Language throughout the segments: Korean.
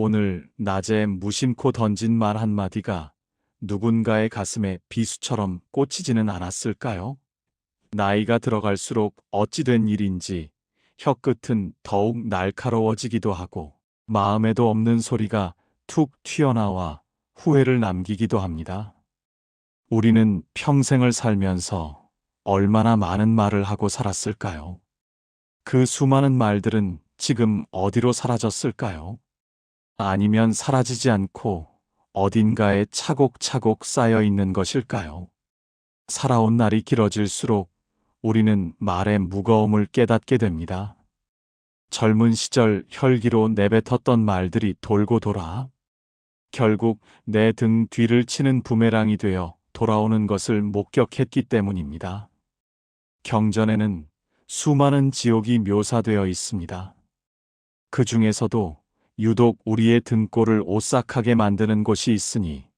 오늘 낮에 무심코 던진 말 한마디가 누군가의 가슴에 비수처럼 꽂히지는 않았을까요? 나이가 들어갈수록 어찌된 일인지 혀끝은 더욱 날카로워지기도 하고 마음에도 없는 소리가 툭 튀어나와 후회를 남기기도 합니다. 우리는 평생을 살면서 얼마나 많은 말을 하고 살았을까요? 그 수많은 말들은 지금 어디로 사라졌을까요? 아니면 사라지지 않고 어딘가에 차곡차곡 쌓여 있는 것일까요? 살아온 날이 길어질수록 우리는 말의 무거움을 깨닫게 됩니다. 젊은 시절 혈기로 내뱉었던 말들이 돌고 돌아 결국 내 등 뒤를 치는 부메랑이 되어 돌아오는 것을 목격했기 때문입니다. 경전에는 수많은 지옥이 묘사되어 있습니다. 그 중에서도 유독 우리의 등골을 오싹하게 만드는 곳이 있으니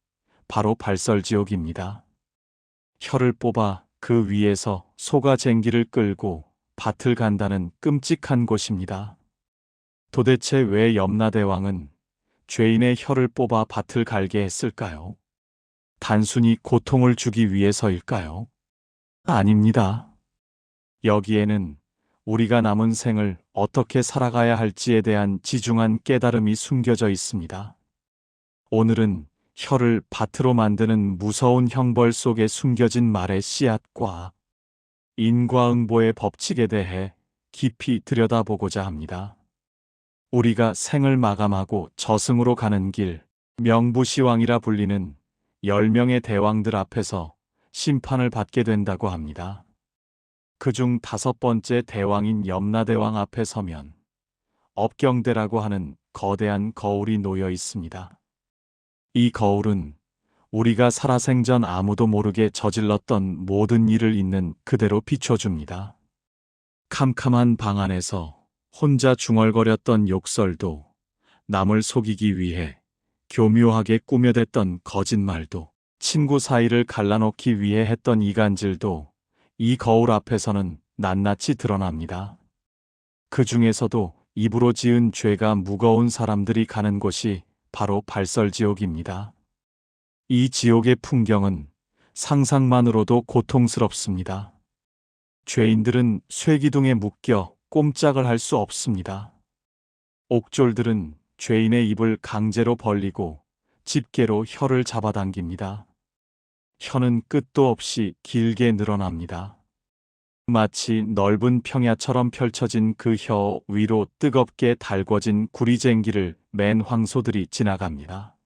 바로 발설지옥입니다. 혀를 뽑아 그 위에서 소가 쟁기를 끌고 밭을 간다는 끔찍한 곳입니다. 도대체 왜 염라대왕은 죄인의 혀를 뽑아 밭을 갈게 했을까요? 단순히 고통을 주기 위해서일까요? 아닙니다. 여기에는 우리가 남은 생을 어떻게 살아가야 할지에 대한 지중한 깨달음이 숨겨져 있습니다. 오늘은 혀를 밭으로 만드는 무서운 형벌 속에 숨겨진 말의 씨앗과 인과응보의 법칙에 대해 깊이 들여다보고자 합니다. 우리가 생을 마감하고 저승으로 가는 길, 명부시왕이라 불리는 10명의 대왕들 앞에서 심판을 받게 된다고 합니다. 그중 5번째 대왕인 염라대왕 앞에 서면 업경대라고 하는 거대한 거울이 놓여 있습니다. 이 거울은 우리가 살아생전 아무도 모르게 저질렀던 모든 일을 있는 그대로 비춰줍니다. 캄캄한 방 안에서 혼자 중얼거렸던 욕설도, 남을 속이기 위해 교묘하게 꾸며댔던 거짓말도, 친구 사이를 갈라놓기 위해 했던 이간질도 이 거울 앞에서는 낱낱이 드러납니다. 그 중에서도 입으로 지은 죄가 무거운 사람들이 가는 곳이 바로 발설지옥입니다. 이 지옥의 풍경은 상상만으로도 고통스럽습니다. 죄인들은 쇠기둥에 묶여 꼼짝을 할 수 없습니다. 옥졸들은 죄인의 입을 강제로 벌리고 집게로 혀를 잡아당깁니다. 혀는 끝도 없이 길게 늘어납니다. 마치 넓은 평야처럼 펼쳐진 그 혀 위로 뜨겁게 달궈진 구리쟁기를 맨 황소들이 지나갑니다.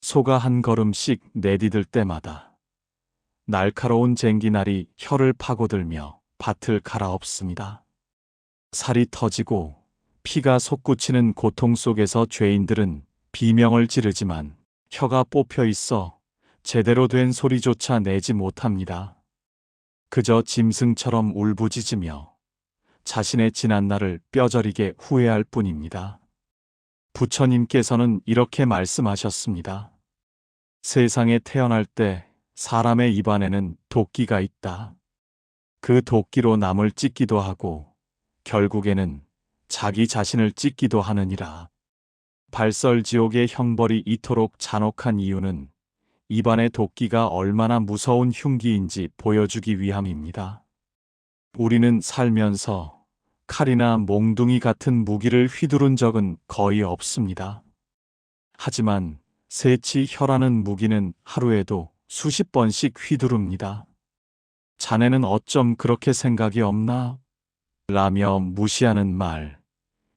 소가 한 걸음씩 내디딜 때마다 날카로운 쟁기날이 혀를 파고들며 밭을 갈아엎습니다. 살이 터지고 피가 솟구치는 고통 속에서 죄인들은 비명을 지르지만 혀가 뽑혀 있어 제대로 된 소리조차 내지 못합니다. 그저 짐승처럼 울부짖으며 자신의 지난 날을 뼈저리게 후회할 뿐입니다. 부처님께서는 이렇게 말씀하셨습니다. 세상에 태어날 때 사람의 입안에는 도끼가 있다. 그 도끼로 남을 찢기도 하고 결국에는 자기 자신을 찢기도 하느니라. 발설지옥의 형벌이 이토록 잔혹한 이유는 입안의 도끼가 얼마나 무서운 흉기인지 보여주기 위함입니다. 우리는 살면서 칼이나 몽둥이 같은 무기를 휘두른 적은 거의 없습니다. 하지만 세치 혀라는 무기는 하루에도 수십 번씩 휘두릅니다. 자네는 어쩜 그렇게 생각이 없나? 라며 무시하는 말,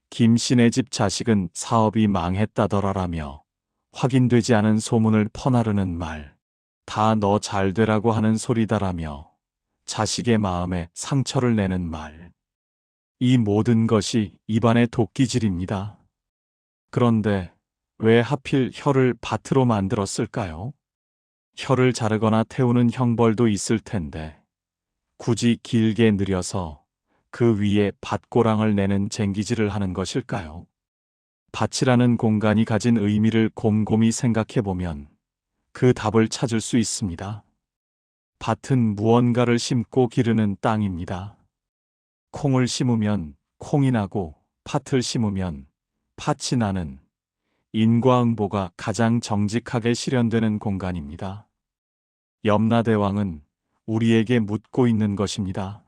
김씨네 집 자식은 사업이 망했다더라라며 확인되지 않은 소문을 퍼나르는 말, 다 너 잘되라고 하는 소리다라며 자식의 마음에 상처를 내는 말. 이 모든 것이 입안의 도끼질입니다. 그런데 왜 하필 혀를 밭으로 만들었을까요? 혀를 자르거나 태우는 형벌도 있을 텐데 굳이 길게 늘여서 그 위에 밭고랑을 내는 쟁기질을 하는 것일까요? 밭이라는 공간이 가진 의미를 곰곰이 생각해보면 그 답을 찾을 수 있습니다. 밭은 무언가를 심고 기르는 땅입니다. 콩을 심으면 콩이 나고 팥을 심으면 팥이 나는 인과응보가 가장 정직하게 실현되는 공간입니다. 염라대왕은 우리에게 묻고 있는 것입니다.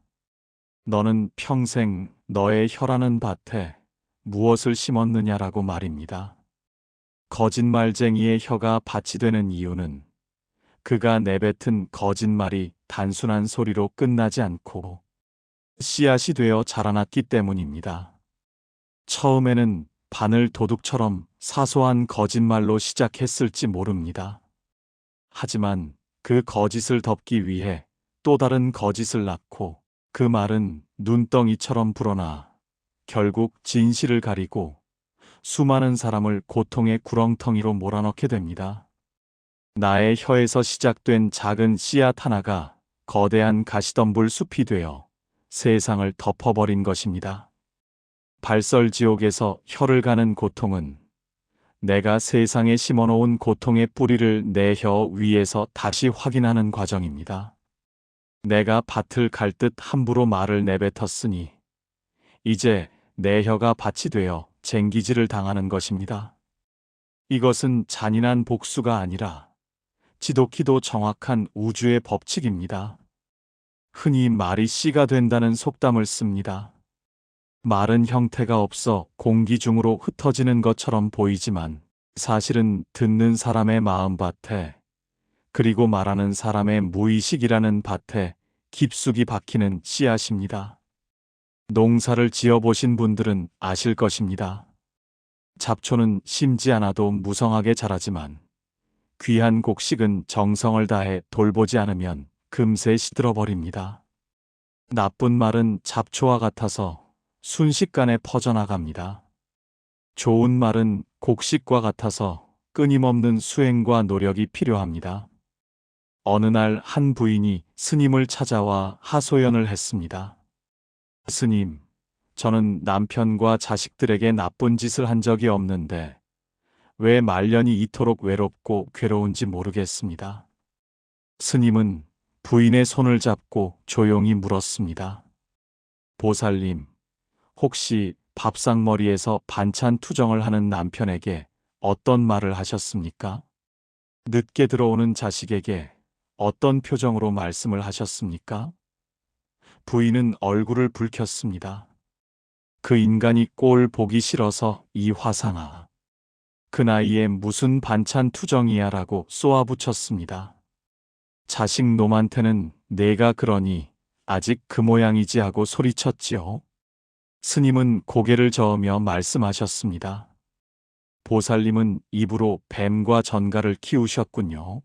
너는 평생 너의 혀라는 밭에 무엇을 심었느냐라고 말입니다. 거짓말쟁이의 혀가 밭이 되는 이유는 그가 내뱉은 거짓말이 단순한 소리로 끝나지 않고 씨앗이 되어 자라났기 때문입니다. 처음에는 바늘 도둑처럼 사소한 거짓말로 시작했을지 모릅니다. 하지만 그 거짓을 덮기 위해 또 다른 거짓을 낳고 그 말은 눈덩이처럼 불어나 결국 진실을 가리고 수많은 사람을 고통의 구렁텅이로 몰아넣게 됩니다. 나의 혀에서 시작된 작은 씨앗 하나가 거대한 가시덤불 숲이 되어 세상을 덮어버린 것입니다. 발설지옥에서 혀를 가는 고통은 내가 세상에 심어놓은 고통의 뿌리를 내 혀 위에서 다시 확인하는 과정입니다. 내가 밭을 갈 듯 함부로 말을 내뱉었으니 이제 내 혀가 밭이 되어 쟁기질을 당하는 것입니다. 이것은 잔인한 복수가 아니라 지독히도 정확한 우주의 법칙입니다. 흔히 말이 씨가 된다는 속담을 씁니다. 말은 형태가 없어 공기 중으로 흩어지는 것처럼 보이지만 사실은 듣는 사람의 마음밭에 그리고 말하는 사람의 무의식이라는 밭에 깊숙이 박히는 씨앗입니다. 농사를 지어보신 분들은 아실 것입니다. 잡초는 심지 않아도 무성하게 자라지만 귀한 곡식은 정성을 다해 돌보지 않으면 금세 시들어버립니다. 나쁜 말은 잡초와 같아서 순식간에 퍼져나갑니다. 좋은 말은 곡식과 같아서 끊임없는 수행과 노력이 필요합니다. 어느 날 한 부인이 스님을 찾아와 하소연을 했습니다. 스님, 저는 남편과 자식들에게 나쁜 짓을 한 적이 없는데 왜 말년이 이토록 외롭고 괴로운지 모르겠습니다. 스님은 부인의 손을 잡고 조용히 물었습니다. 보살님, 혹시 밥상머리에서 반찬 투정을 하는 남편에게 어떤 말을 하셨습니까? 늦게 들어오는 자식에게 어떤 표정으로 말씀을 하셨습니까? 부인은 얼굴을 붉혔습니다. 그 인간이 꼴 보기 싫어서 이 화상아. 그 나이에 무슨 반찬 투정이야 라고 쏘아붙였습니다. 자식 놈한테는 내가 그러니 아직 그 모양이지 하고 소리쳤지요. 스님은 고개를 저으며 말씀하셨습니다. 보살님은 입으로 뱀과 전갈을 키우셨군요.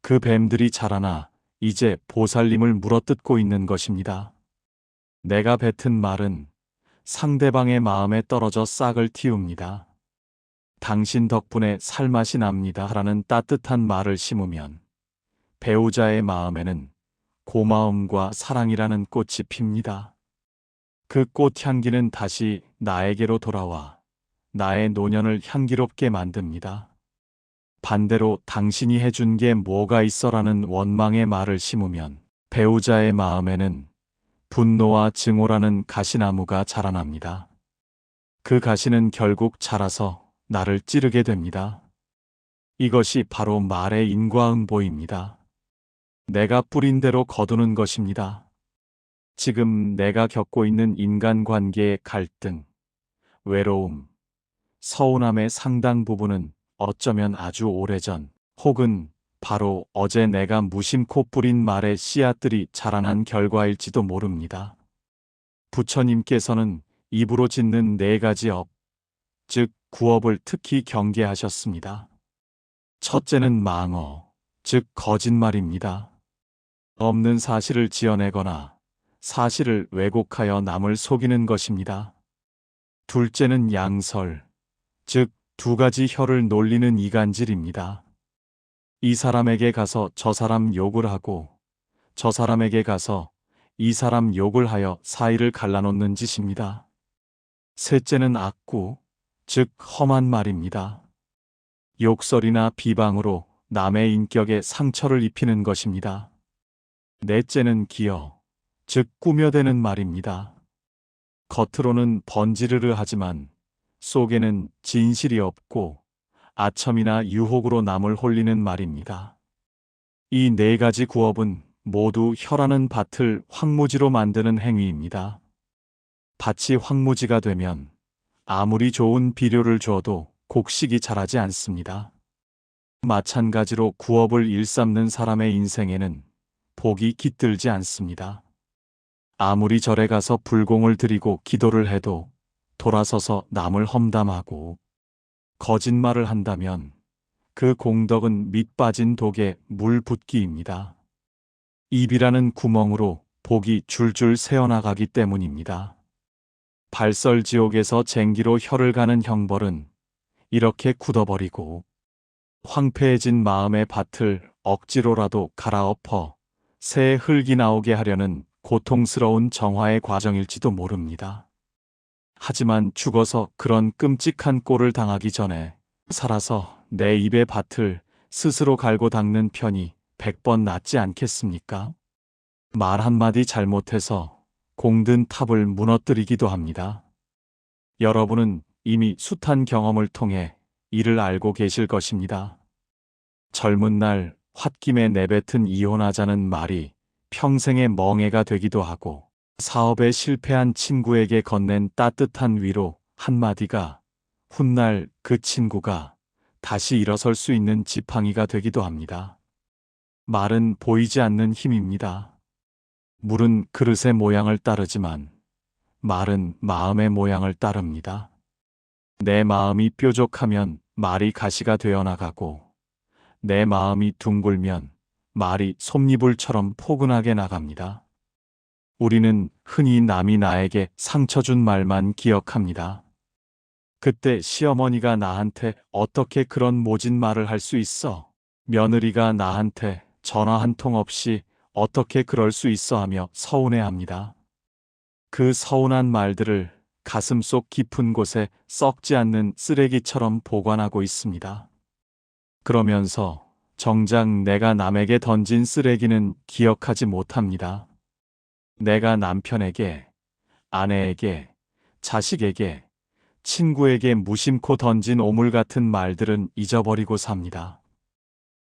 그 뱀들이 자라나 이제 보살님을 물어뜯고 있는 것입니다. 내가 뱉은 말은 상대방의 마음에 떨어져 싹을 틔웁니다. 당신 덕분에 살맛이 납니다 라는 따뜻한 말을 심으면 배우자의 마음에는 고마움과 사랑이라는 꽃이 핍니다. 그 꽃 향기는 다시 나에게로 돌아와 나의 노년을 향기롭게 만듭니다. 반대로 당신이 해준 게 뭐가 있어라는 원망의 말을 심으면 배우자의 마음에는 분노와 증오라는 가시나무가 자라납니다. 그 가시는 결국 자라서 나를 찌르게 됩니다. 이것이 바로 말의 인과응보입니다. 내가 뿌린 대로 거두는 것입니다. 지금 내가 겪고 있는 인간관계의 갈등, 외로움, 서운함의 상당 부분은 어쩌면 아주 오래전 혹은 바로 어제 내가 무심코 뿌린 말의 씨앗들이 자라난 결과일지도 모릅니다. 부처님께서는 입으로 짓는 4가지 업, 즉 구업을 특히 경계하셨습니다. 첫째는 망어, 즉 거짓말입니다. 없는 사실을 지어내거나 사실을 왜곡하여 남을 속이는 것입니다. 둘째는 양설, 즉 2가지 혀를 놀리는 이간질입니다. 이 사람에게 가서 저 사람 욕을 하고 저 사람에게 가서 이 사람 욕을 하여 사이를 갈라놓는 짓입니다. 셋째는 악구, 즉 험한 말입니다. 욕설이나 비방으로 남의 인격에 상처를 입히는 것입니다. 넷째는 기어, 즉 꾸며대는 말입니다. 겉으로는 번지르르 하지만 속에는 진실이 없고 아첨이나 유혹으로 남을 홀리는 말입니다. 이 네 가지 구업은 모두 혀라는 밭을 황무지로 만드는 행위입니다. 밭이 황무지가 되면 아무리 좋은 비료를 줘도 곡식이 자라지 않습니다. 마찬가지로 구업을 일삼는 사람의 인생에는 복이 깃들지 않습니다. 아무리 절에 가서 불공을 드리고 기도를 해도 돌아서서 남을 험담하고 거짓말을 한다면 그 공덕은 밑 빠진 독에 물 붓기입니다. 입이라는 구멍으로 복이 줄줄 새어나가기 때문입니다. 발설지옥에서 쟁기로 혀를 가는 형벌은 이렇게 굳어버리고 황폐해진 마음의 밭을 억지로라도 갈아엎어 새 흙이 나오게 하려는 고통스러운 정화의 과정일지도 모릅니다. 하지만 죽어서 그런 끔찍한 꼴을 당하기 전에 살아서 내 입의 밭을 스스로 갈고 닦는 편이 100번 낫지 않겠습니까? 말 한마디 잘못해서 공든 탑을 무너뜨리기도 합니다. 여러분은 이미 숱한 경험을 통해 이를 알고 계실 것입니다. 젊은 날 홧김에 내뱉은 이혼하자는 말이 평생의 멍해가 되기도 하고 사업에 실패한 친구에게 건넨 따뜻한 위로 한마디가 훗날 그 친구가 다시 일어설 수 있는 지팡이가 되기도 합니다. 말은 보이지 않는 힘입니다. 물은 그릇의 모양을 따르지만 말은 마음의 모양을 따릅니다. 내 마음이 뾰족하면 말이 가시가 되어 나가고 내 마음이 둥글면 말이 솜니불처럼 포근하게 나갑니다. 우리는 흔히 남이 나에게 상처 준 말만 기억합니다. 그때 시어머니가 나한테 어떻게 그런 모진 말을 할 수 있어? 며느리가 나한테 전화 한 통 없이 어떻게 그럴 수 있어 하며 서운해합니다. 그 서운한 말들을 가슴속 깊은 곳에 썩지 않는 쓰레기처럼 보관하고 있습니다. 그러면서 정작 내가 남에게 던진 쓰레기는 기억하지 못합니다. 내가 남편에게, 아내에게, 자식에게, 친구에게 무심코 던진 오물 같은 말들은 잊어버리고 삽니다.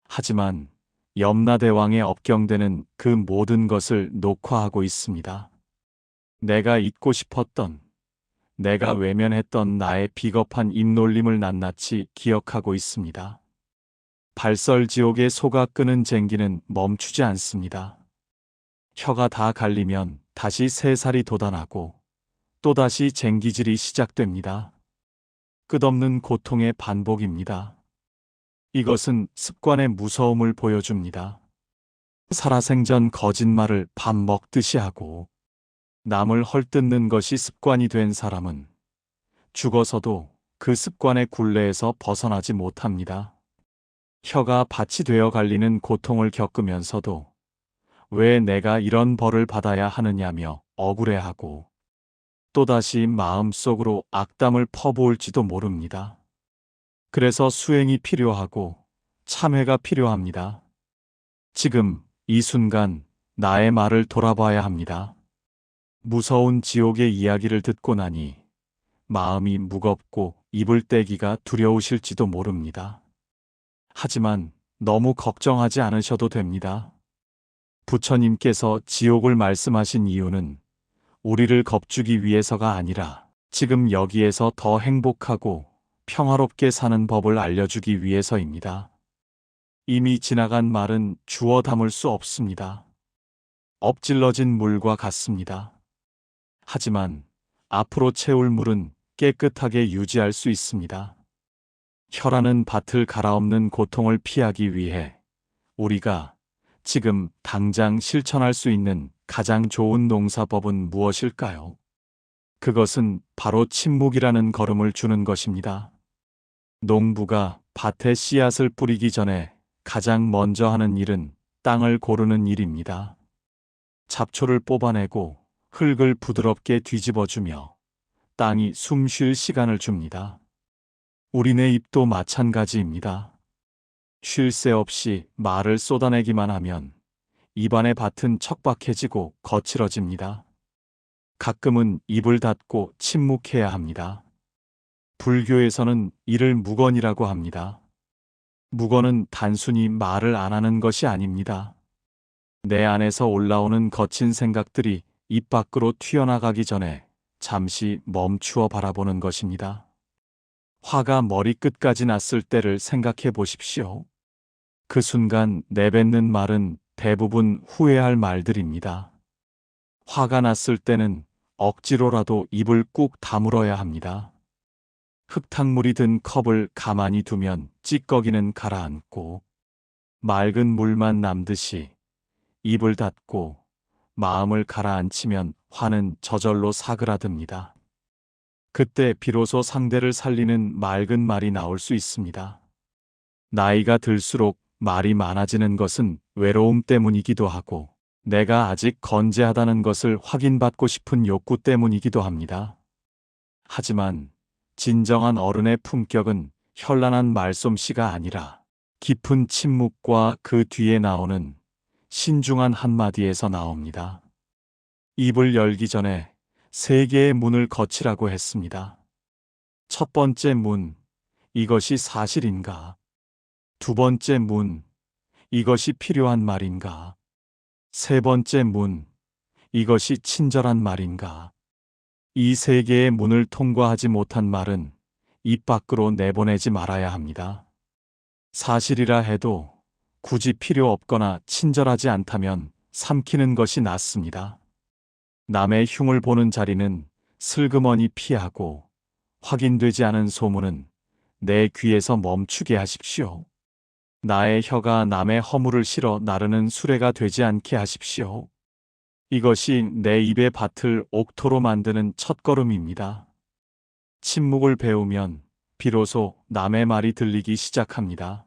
하지만 염라대왕의 업경대는 그 모든 것을 녹화하고 있습니다. 내가 잊고 싶었던, 내가 외면했던 나의 비겁한 입놀림을 낱낱이 기억하고 있습니다. 발설지옥에 속아 끄는 쟁기는 멈추지 않습니다. 혀가 다 갈리면 다시 새살이 돋아나고 또다시 쟁기질이 시작됩니다. 끝없는 고통의 반복입니다. 이것은 습관의 무서움을 보여줍니다. 살아생전 거짓말을 밥 먹듯이 하고 남을 헐뜯는 것이 습관이 된 사람은 죽어서도 그 습관의 굴레에서 벗어나지 못합니다. 혀가 밭이 되어 갈리는 고통을 겪으면서도 왜 내가 이런 벌을 받아야 하느냐며 억울해하고 또다시 마음속으로 악담을 퍼부을지도 모릅니다. 그래서 수행이 필요하고 참회가 필요합니다. 지금 이 순간 나의 말을 돌아봐야 합니다. 무서운 지옥의 이야기를 듣고 나니 마음이 무겁고 입을 떼기가 두려우실지도 모릅니다. 하지만 너무 걱정하지 않으셔도 됩니다. 부처님께서 지옥을 말씀하신 이유는 우리를 겁주기 위해서가 아니라 지금 여기에서 더 행복하고 평화롭게 사는 법을 알려주기 위해서입니다. 이미 지나간 말은 주워 담을 수 없습니다. 엎질러진 물과 같습니다. 하지만 앞으로 채울 물은 깨끗하게 유지할 수 있습니다. 혀라는 밭을 갈아엎는 고통을 피하기 위해 우리가 지금 당장 실천할 수 있는 가장 좋은 농사법은 무엇일까요? 그것은 바로 침묵이라는 걸음을 주는 것입니다. 농부가 밭에 씨앗을 뿌리기 전에 가장 먼저 하는 일은 땅을 고르는 일입니다. 잡초를 뽑아내고 흙을 부드럽게 뒤집어주며 땅이 숨 쉴 시간을 줍니다. 우리네 입도 마찬가지입니다. 쉴 새 없이 말을 쏟아내기만 하면 입안의 밭은 척박해지고 거칠어집니다. 가끔은 입을 닫고 침묵해야 합니다. 불교에서는 이를 무건이라고 합니다. 무건은 단순히 말을 안 하는 것이 아닙니다. 내 안에서 올라오는 거친 생각들이 입 밖으로 튀어나가기 전에 잠시 멈추어 바라보는 것입니다. 화가 머리끝까지 났을 때를 생각해 보십시오. 그 순간 내뱉는 말은 대부분 후회할 말들입니다. 화가 났을 때는 억지로라도 입을 꾹 다물어야 합니다. 흙탕물이 든 컵을 가만히 두면 찌꺼기는 가라앉고 맑은 물만 남듯이 입을 닫고 마음을 가라앉히면 화는 저절로 사그라듭니다. 그때 비로소 상대를 살리는 맑은 말이 나올 수 있습니다. 나이가 들수록 말이 많아지는 것은 외로움 때문이기도 하고 내가 아직 건재하다는 것을 확인받고 싶은 욕구 때문이기도 합니다. 하지만 진정한 어른의 품격은 현란한 말솜씨가 아니라 깊은 침묵과 그 뒤에 나오는 신중한 한마디에서 나옵니다. 입을 열기 전에 세 개의 문을 거치라고 했습니다. 첫 번째 문, 이것이 사실인가? 두 번째 문, 이것이 필요한 말인가? 세 번째 문, 이것이 친절한 말인가? 이 세 개의 문을 통과하지 못한 말은 입 밖으로 내보내지 말아야 합니다. 사실이라 해도 굳이 필요 없거나 친절하지 않다면 삼키는 것이 낫습니다. 남의 흉을 보는 자리는 슬그머니 피하고 확인되지 않은 소문은 내 귀에서 멈추게 하십시오. 나의 혀가 남의 허물을 실어 나르는 수레가 되지 않게 하십시오. 이것이 내 입의 밭을 옥토로 만드는 첫걸음입니다. 침묵을 배우면 비로소 남의 말이 들리기 시작합니다.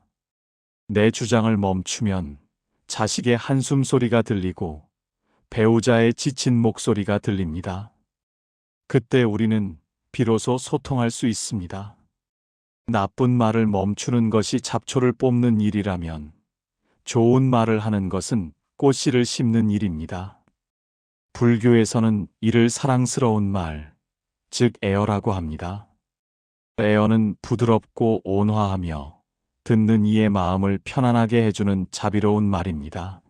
내 주장을 멈추면 자식의 한숨 소리가 들리고 배우자의 지친 목소리가 들립니다. 그때 우리는 비로소 소통할 수 있습니다. 나쁜 말을 멈추는 것이 잡초를 뽑는 일이라면 좋은 말을 하는 것은 꽃씨를 심는 일입니다. 불교에서는 이를 사랑스러운 말, 즉 애어라고 합니다. 애어는 부드럽고 온화하며 듣는 이의 마음을 편안하게 해주는 자비로운 말입니다.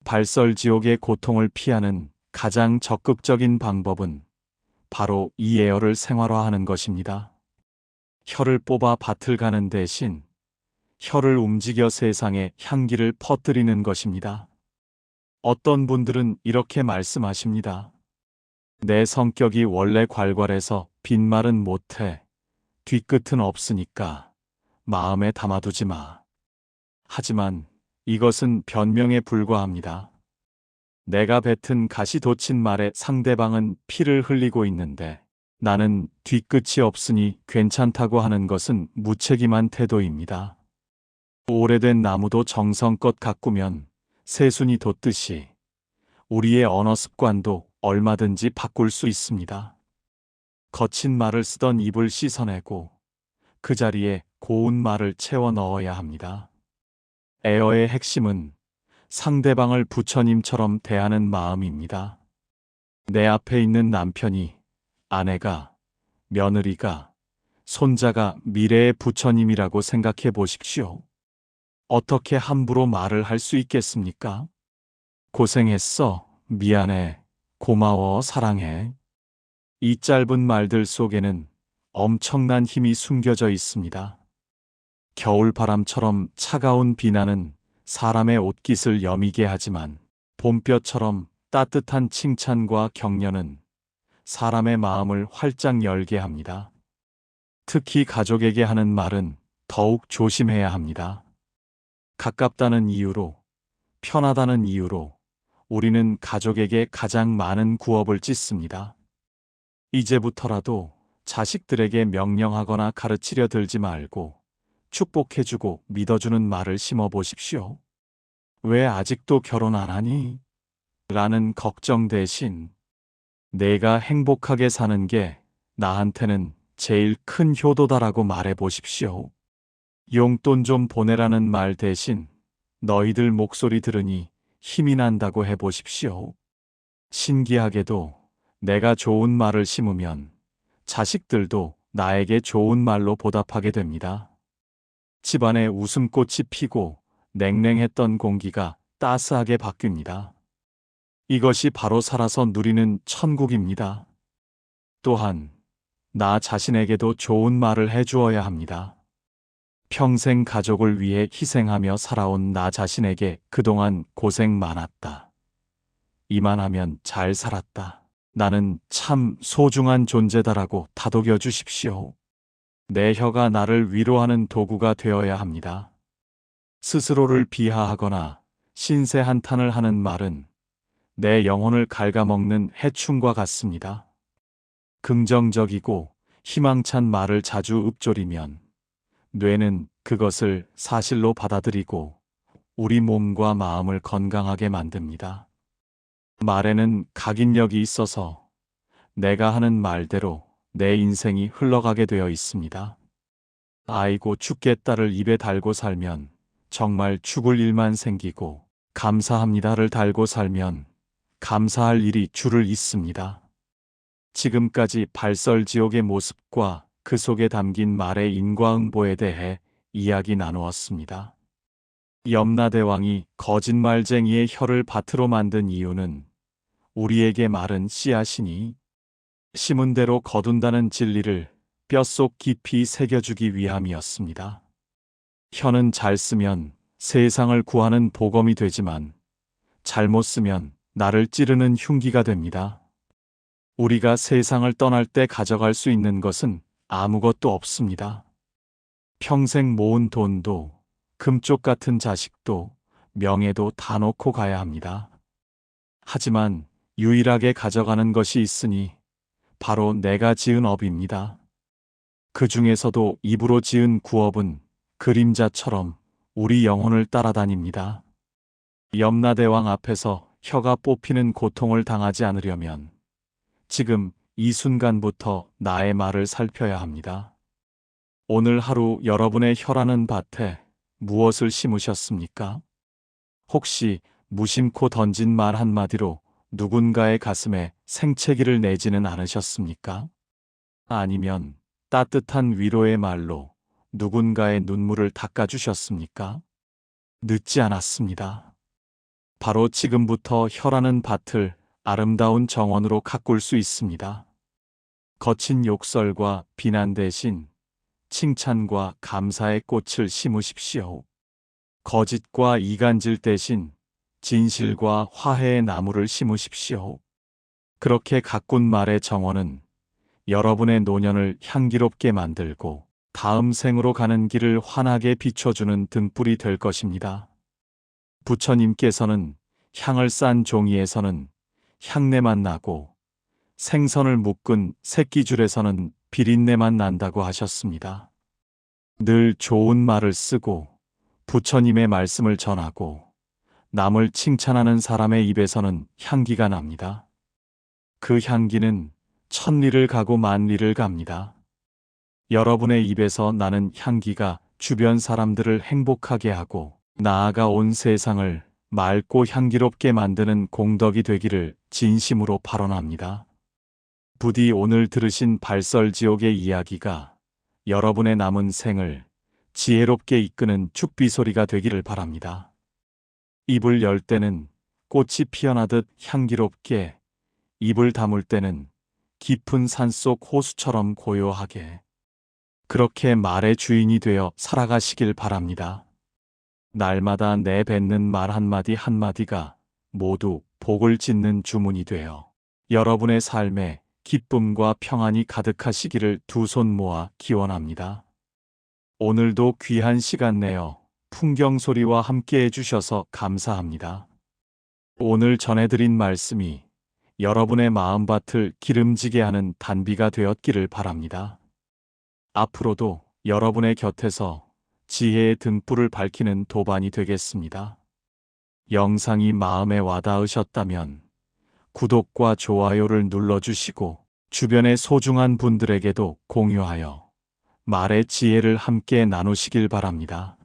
발설지옥의 고통을 피하는 가장 적극적인 방법은 바로 이 애어를 생활화하는 것입니다. 혀를 뽑아 밭을 가는 대신 혀를 움직여 세상에 향기를 퍼뜨리는 것입니다. 어떤 분들은 이렇게 말씀하십니다. 내 성격이 원래 괄괄해서 빈말은 못해. 뒤끝은 없으니까 마음에 담아두지 마. 하지만 이것은 변명에 불과합니다. 내가 뱉은 가시 돋친 말에 상대방은 피를 흘리고 있는데 나는 뒤끝이 없으니 괜찮다고 하는 것은 무책임한 태도입니다. 오래된 나무도 정성껏 가꾸면 새순이 돋듯이 우리의 언어 습관도 얼마든지 바꿀 수 있습니다. 거친 말을 쓰던 입을 씻어내고 그 자리에 고운 말을 채워 넣어야 합니다. 애어의 핵심은 상대방을 부처님처럼 대하는 마음입니다. 내 앞에 있는 남편이, 아내가, 며느리가, 손자가 미래의 부처님이라고 생각해 보십시오. 어떻게 함부로 말을 할 수 있겠습니까? 고생했어, 미안해, 고마워, 사랑해. 이 짧은 말들 속에는 엄청난 힘이 숨겨져 있습니다. 겨울바람처럼 차가운 비난은 사람의 옷깃을 여미게 하지만 봄볕처럼 따뜻한 칭찬과 격려는 사람의 마음을 활짝 열게 합니다. 특히 가족에게 하는 말은 더욱 조심해야 합니다. 가깝다는 이유로, 편하다는 이유로 우리는 가족에게 가장 많은 구업을 짓습니다. 이제부터라도 자식들에게 명령하거나 가르치려 들지 말고 축복해주고 믿어주는 말을 심어보십시오. 왜 아직도 결혼 안 하니? 라는 걱정 대신 내가 행복하게 사는 게 나한테는 제일 큰 효도다라고 말해보십시오. 용돈 좀 보내라는 말 대신 너희들 목소리 들으니 힘이 난다고 해보십시오. 신기하게도 내가 좋은 말을 심으면 자식들도 나에게 좋은 말로 보답하게 됩니다. 집안에 웃음꽃이 피고 냉랭했던 공기가 따스하게 바뀝니다. 이것이 바로 살아서 누리는 천국입니다. 또한 나 자신에게도 좋은 말을 해주어야 합니다. 평생 가족을 위해 희생하며 살아온 나 자신에게 그동안 고생 많았다. 이만하면 잘 살았다. 나는 참 소중한 존재다라고 다독여 주십시오. 내 혀가 나를 위로하는 도구가 되어야 합니다. 스스로를 비하하거나 신세 한탄을 하는 말은 내 영혼을 갉아먹는 해충과 같습니다. 긍정적이고 희망찬 말을 자주 읊조리면 뇌는 그것을 사실로 받아들이고 우리 몸과 마음을 건강하게 만듭니다. 말에는 각인력이 있어서 내가 하는 말대로 내 인생이 흘러가게 되어 있습니다. 아이고 죽겠다를 입에 달고 살면 정말 죽을 일만 생기고 감사합니다를 달고 살면 감사할 일이 줄을 잇습니다. 지금까지 발설지옥의 모습과 그 속에 담긴 말의 인과응보에 대해 이야기 나누었습니다. 염라대왕이 거짓말쟁이의 혀를 밭으로 만든 이유는 우리에게 말은 씨앗이니 심은 대로 거둔다는 진리를 뼛속 깊이 새겨주기 위함이었습니다. 혀는 잘 쓰면 세상을 구하는 보검이 되지만 잘못 쓰면 나를 찌르는 흉기가 됩니다. 우리가 세상을 떠날 때 가져갈 수 있는 것은 아무것도 없습니다. 평생 모은 돈도, 금쪽 같은 자식도, 명예도 다 놓고 가야 합니다. 하지만 유일하게 가져가는 것이 있으니 바로 내가 지은 업입니다. 그 중에서도 입으로 지은 구업은 그림자처럼 우리 영혼을 따라다닙니다. 염라대왕 앞에서 혀가 뽑히는 고통을 당하지 않으려면 지금 이 순간부터 나의 말을 살펴야 합니다. 오늘 하루 여러분의 혀라는 밭에 무엇을 심으셨습니까? 혹시 무심코 던진 말 한마디로 누군가의 가슴에 생채기를 내지는 않으셨습니까? 아니면 따뜻한 위로의 말로 누군가의 눈물을 닦아주셨습니까? 늦지 않았습니다. 바로 지금부터 혀라는 밭을 아름다운 정원으로 가꿀 수 있습니다. 거친 욕설과 비난 대신 칭찬과 감사의 꽃을 심으십시오. 거짓과 이간질 대신 진실과 화해의 나무를 심으십시오. 그렇게 가꾼 말의 정원은 여러분의 노년을 향기롭게 만들고 다음 생으로 가는 길을 환하게 비춰주는 등불이 될 것입니다. 부처님께서는 향을 싼 종이에서는 향내만 나고 생선을 묶은 새끼줄에서는 비린내만 난다고 하셨습니다. 늘 좋은 말을 쓰고 부처님의 말씀을 전하고 남을 칭찬하는 사람의 입에서는 향기가 납니다. 그 향기는 천리를 가고 만리를 갑니다. 여러분의 입에서 나는 향기가 주변 사람들을 행복하게 하고 나아가 온 세상을 맑고 향기롭게 만드는 공덕이 되기를 진심으로 발언합니다. 부디 오늘 들으신 발설지옥의 이야기가 여러분의 남은 생을 지혜롭게 이끄는 축비소리가 되기를 바랍니다. 입을 열 때는 꽃이 피어나듯 향기롭게, 입을 다물 때는 깊은 산속 호수처럼 고요하게, 그렇게 말의 주인이 되어 살아가시길 바랍니다. 날마다 내뱉는 말 한마디 한마디가 모두 복을 짓는 주문이 되어 여러분의 삶에 기쁨과 평안이 가득하시기를 두 손 모아 기원합니다. 오늘도 귀한 시간 내어 풍경 소리와 함께 해주셔서 감사합니다. 오늘 전해드린 말씀이 여러분의 마음밭을 기름지게 하는 단비가 되었기를 바랍니다. 앞으로도 여러분의 곁에서 지혜의 등불을 밝히는 도반이 되겠습니다. 영상이 마음에 와닿으셨다면 구독과 좋아요를 눌러주시고 주변의 소중한 분들에게도 공유하여 말의 지혜를 함께 나누시길 바랍니다.